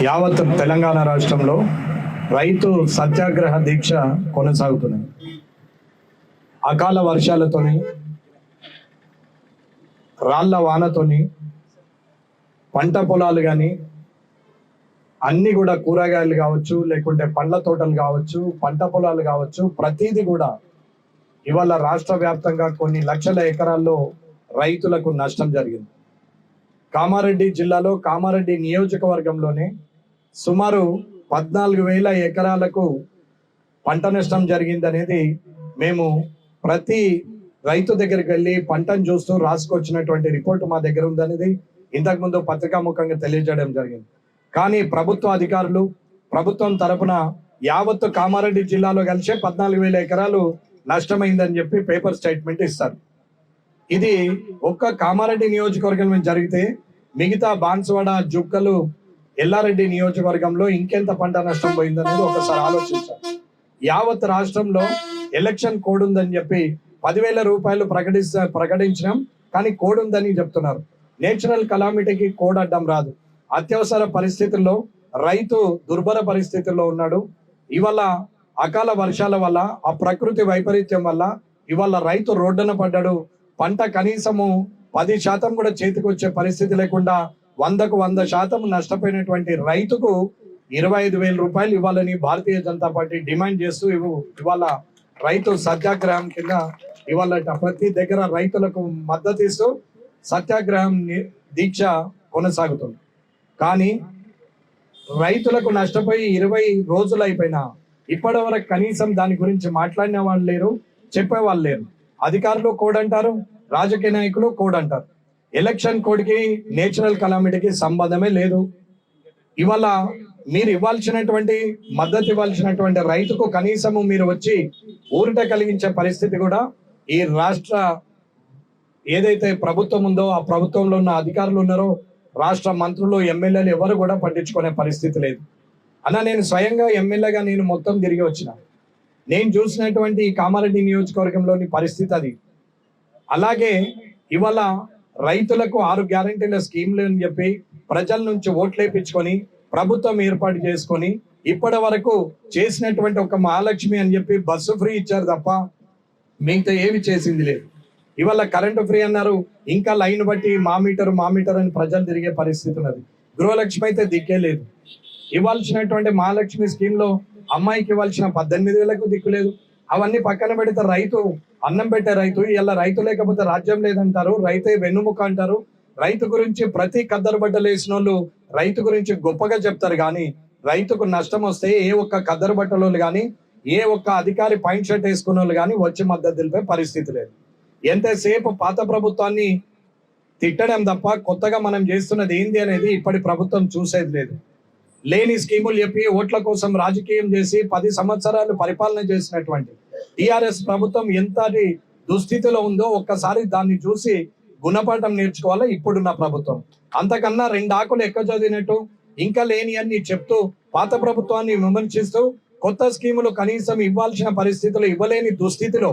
యావత్ తెలంగాణ రాష్ట్రంలో రైతు సత్యాగ్రహ దీక్ష కొనసాగుతున్నాయి. అకాల వర్షాలతోని, రాళ్ల వానతోని పంట పొలాలు కానీ అన్నీ కూడా కూరగాయలు కావచ్చు, లేకుంటే పండ్ల తోటలు కావచ్చు, పంట పొలాలు కావచ్చు, ప్రతిదీ కూడా ఇవాళ రాష్ట్ర వ్యాప్తంగా కొన్ని లక్షల ఎకరాల్లో రైతులకు నష్టం జరిగింది. కామారెడ్డి జిల్లాలో కామారెడ్డి నియోజకవర్గంలోనే సుమారు 14,000 ఎకరాలకు పంట నష్టం జరిగిందనేది మేము ప్రతి రైతు దగ్గరికి వెళ్ళి పంటను చూస్తూ రాసుకొచ్చినటువంటి రిపోర్ట్ మా దగ్గర ఉందనేది ఇంతకుముందు పత్రికాముఖంగా తెలియజేయడం జరిగింది. కానీ ప్రభుత్వ అధికారులు ప్రభుత్వం తరపున యావత్తు కామారెడ్డి జిల్లాలో కలిసే 14,000 ఎకరాలు నష్టమైందని చెప్పి పేపర్ స్టేట్మెంట్ ఇస్తారు. ఇది ఒక్క కామారెడ్డి నియోజకవర్గం జరిగితే మిగతా బాన్సువాడ, జుక్కలు, ఎల్లారెడ్డి నియోజకవర్గంలో ఇంకెంత పంట నష్టం పోయిందనేది ఒకసారి ఆలోచించాలి. యావత్ రాష్ట్రంలో ఎలక్షన్ కోడ్ ఉందని చెప్పి 10,000 రూపాయలు ప్రకటించడం, కానీ కోడ్ ఉందని చెప్తున్నారు. నేచురల్ కలామిటీకి కోడ్ అడ్డం రాదు. అత్యవసర పరిస్థితుల్లో రైతు దుర్భర పరిస్థితుల్లో ఉన్నాడు. ఇవాళ అకాల వర్షాల వల్ల, ఆ ప్రకృతి వైపరీత్యం వల్ల ఇవాళ రైతు రోడ్డున పడ్డాడు. పంట కనీసము 10% కూడా చేతికి వచ్చే పరిస్థితి లేకుండా 100కు 100% నష్టపోయినటువంటి రైతుకు 25,000 రూపాయలు ఇవ్వాలని భారతీయ జనతా పార్టీ డిమాండ్ చేస్తూ ఇవాళ రైతు సత్యాగ్రహం కింద ఇవాళ ప్రతి దగ్గర రైతులకు మద్దతు ఇస్తూ సత్యాగ్రహం దీక్ష కొనసాగుతుంది. కానీ రైతులకు నష్టపోయి 20 రోజులు అయిపోయినా ఇప్పటి వరకు కనీసం దాని గురించి మాట్లాడిన వాళ్ళు లేరు, చెప్పేవాళ్ళు లేరు. అధికారులు కోడ్ అంటారు, రాజకీయ నాయకులు కోడ్ అంటారు. ఎలక్షన్ కోడ్కి నేచురల్ కలామిటీకి సంబంధమే లేదు. ఇవాళ మీరు ఇవ్వాల్సినటువంటి మద్దతు ఇవ్వాల్సినటువంటి రైతుకు కనీసము మీరు వచ్చి ఊరట కలిగించే పరిస్థితి కూడా ఈ రాష్ట్ర ఏదైతే ప్రభుత్వం ఉందో ఆ ప్రభుత్వంలో ఉన్న అధికారులు ఉన్నారో, రాష్ట్ర మంత్రులు, ఎమ్మెల్యేలు ఎవరు కూడా పట్టించుకునే పరిస్థితి లేదు. అన్న, నేను స్వయంగా ఎమ్మెల్యేగా నేను మొత్తం తిరిగి వచ్చిన, నేను చూసినటువంటి ఈ కామారెడ్డి నియోజకవర్గంలోని పరిస్థితి అది. అలాగే ఇవాళ రైతులకు 6 గ్యారంటీల స్కీమ్లు అని చెప్పి ప్రజల నుంచి ఓట్లేపించుకొని ప్రభుత్వం ఏర్పాటు చేసుకొని ఇప్పటి వరకు చేసినటువంటి ఒక మహాలక్ష్మి అని చెప్పి బస్సు ఫ్రీ ఇచ్చారు తప్ప మిగతా ఏమి చేసింది లేదు. ఇవాళ కరెంటు ఫ్రీ అన్నారు, ఇంకా లైన్ బట్టి మా మీటర్ అని ప్రజలు తిరిగే పరిస్థితి ఉన్నది. గృహలక్ష్మి అయితే దిక్కే లేదు. ఇవ్వాల్సినటువంటి మహాలక్ష్మి స్కీమ్ లో అమ్మాయికి ఇవ్వాల్సిన 18,000కు దిక్కు లేదు. అవన్నీ పక్కన పెడితే రైతు, అన్నం పెట్టే రైతు, ఇలా రైతు లేకపోతే రాజ్యం లేదంటారు, రైతే వెన్నుముక అంటారు. రైతు గురించి ప్రతి కద్దరు బట్టలు వేసిన వాళ్ళు రైతు గురించి గొప్పగా చెప్తారు. కానీ రైతుకు నష్టం వస్తే ఏ ఒక్క కద్దరు బట్టలు కానీ, ఏ ఒక్క అధికారి పాయింట్ షర్ట్ వేసుకున్న వాళ్ళు కానీ వచ్చి మద్దతు తెలిపే పరిస్థితి లేదు. ఎంతసేపు పాత ప్రభుత్వాన్ని తిట్టడం తప్ప కొత్తగా మనం చేస్తున్నది ఏంది అనేది ఇప్పటి ప్రభుత్వం చూసేది లేదు. లేని స్కీములు చెప్పి ఓట్ల కోసం రాజకీయం చేసి 10 సంవత్సరాలు పరిపాలన చేసినటువంటి టిఆర్ఎస్ ప్రభుత్వం ఎంతటి దుస్థితిలో ఉందో ఒక్కసారి దాన్ని చూసి గుణపాఠం నేర్చుకోవాలా ఇప్పుడున్న ప్రభుత్వం. అంతకన్నా 2 ఆకులు ఎక్క చదివినట్టు ఇంకా లేని అన్ని చెప్తూ పాత ప్రభుత్వాన్ని విమర్శిస్తూ కొత్త స్కీములు కనీసం ఇవ్వాల్సిన పరిస్థితులు ఇవ్వలేని దుస్థితిలో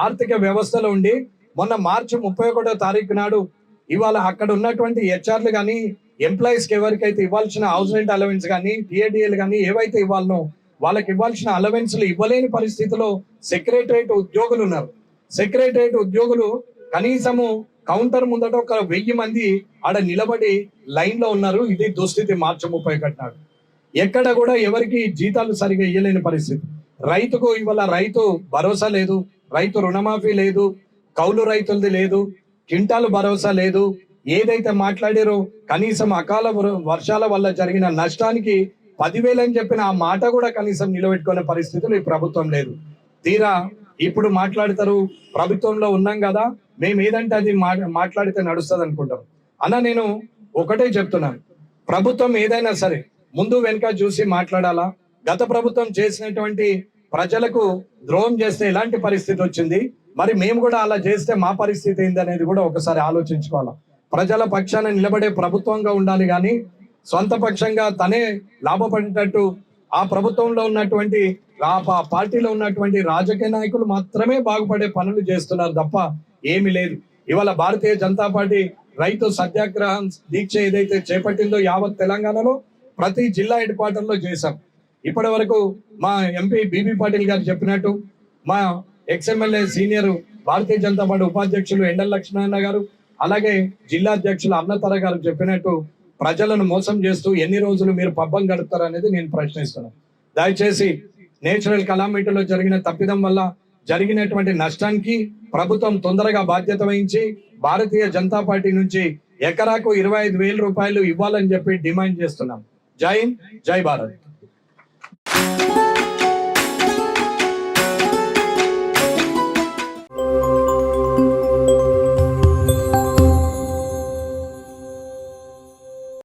ఆర్థిక వ్యవస్థలో ఉండి మొన్న మార్చి 31వ తారీఖు నాడు ఇవాళ అక్కడ ఉన్నటువంటి హెచ్ఆర్లు కానీ, ఎంప్లాయీస్కి ఎవరికైతే ఇవ్వాల్సిన హౌస్ రెంట్ అలవెన్స్ కానీ, టీఏడిఏలు కానీ ఏవైతే ఇవ్వాలనో వాళ్ళకి ఇవ్వాల్సిన అలవెన్స్లు ఇవ్వలేని పరిస్థితిలో సెక్రటరియట్ ఉద్యోగులు ఉన్నారు. సెక్రటరియట్ ఉద్యోగులు కనీసము కౌంటర్ ముందట ఒక 1000 మంది ఆడ నిలబడి లైన్ లో ఉన్నారు. ఇది దుస్థితి మార్చి 31 నాడు. ఎక్కడ కూడా ఎవరికి జీతాలు సరిగా ఇవ్వలేని పరిస్థితి. రైతుకు ఇవాళ రైతు భరోసా లేదు, రైతు రుణమాఫీ లేదు, కౌలు రైతులది లేదు, క్వింటాలు భరోసా లేదు. ఏదైతే మాట్లాడారో కనీసం అకాల వర్షాల వల్ల జరిగిన నష్టానికి 10,000 అని చెప్పిన ఆ మాట కూడా కనీసం నిలబెట్టుకునే పరిస్థితులు ఈ ప్రభుత్వం లేదు. తీరా ఇప్పుడు మాట్లాడతారు, ప్రభుత్వంలో ఉన్నాం కదా మేము ఏదంటే అది మాట్లాడితే నడుస్తుంది అనుకుంటాం. అన్న, నేను ఒకటే చెప్తున్నాను, ప్రభుత్వం ఏదైనా సరే ముందు వెనుక చూసి మాట్లాడాలా. గత ప్రభుత్వం చేసినటువంటి ప్రజలకు ద్రోహం చేస్తే ఎలాంటి పరిస్థితి వచ్చింది, మరి మేము కూడా అలా చేస్తే మా పరిస్థితి ఏందనేది కూడా ఒకసారి ఆలోచించుకోవాలి. ప్రజల పక్షాన నిలబడే ప్రభుత్వంగా ఉండాలి, కానీ సొంత పక్షంగా తనే లాభపడేటట్టు ఆ ప్రభుత్వంలో ఉన్నటువంటి ఆ పార్టీలో ఉన్నటువంటి రాజకీయ నాయకులు మాత్రమే బాగుపడే పనులు చేస్తున్నారు తప్ప ఏమీ లేదు. ఇవాళ భారతీయ జనతా పార్టీ రైతు సత్యాగ్రహం దీక్ష ఏదైతే చేపట్టిందో యావత్ తెలంగాణలో ప్రతి జిల్లా హెడ్ క్వార్టర్లో చేశాం. ఇప్పటి వరకు మా ఎంపీ బీబీ పాటిల్ గారు చెప్పినట్టు, మా ex-MLA senior Bharatiya Janata party ఉపాధ్యక్షులు ఎండల లక్ష్మణ గారు, అలాగే జిల్లా అధ్యక్షులు అన్నతర గారు చెప్పినట్టు ప్రజలను మోసం చేస్తూ ఎన్ని రోజులు మీరు పబ్బం గడుపుతారు అనేది నేను ప్రశ్నిస్తున్నాను. దయచేసి నేచురల్ కలామిటీలో జరిగిన తప్పిదం వల్ల జరిగినటువంటి నష్టానికి ప్రభుత్వం తొందరగా బాధ్యత వహించి భారతీయ జనతా పార్టీ నుంచి ఎకరాకు 25,000 రూపాయలు ఇవ్వాలని చెప్పి డిమాండ్ చేస్తున్నాం. జై హింద్, జై భారత్.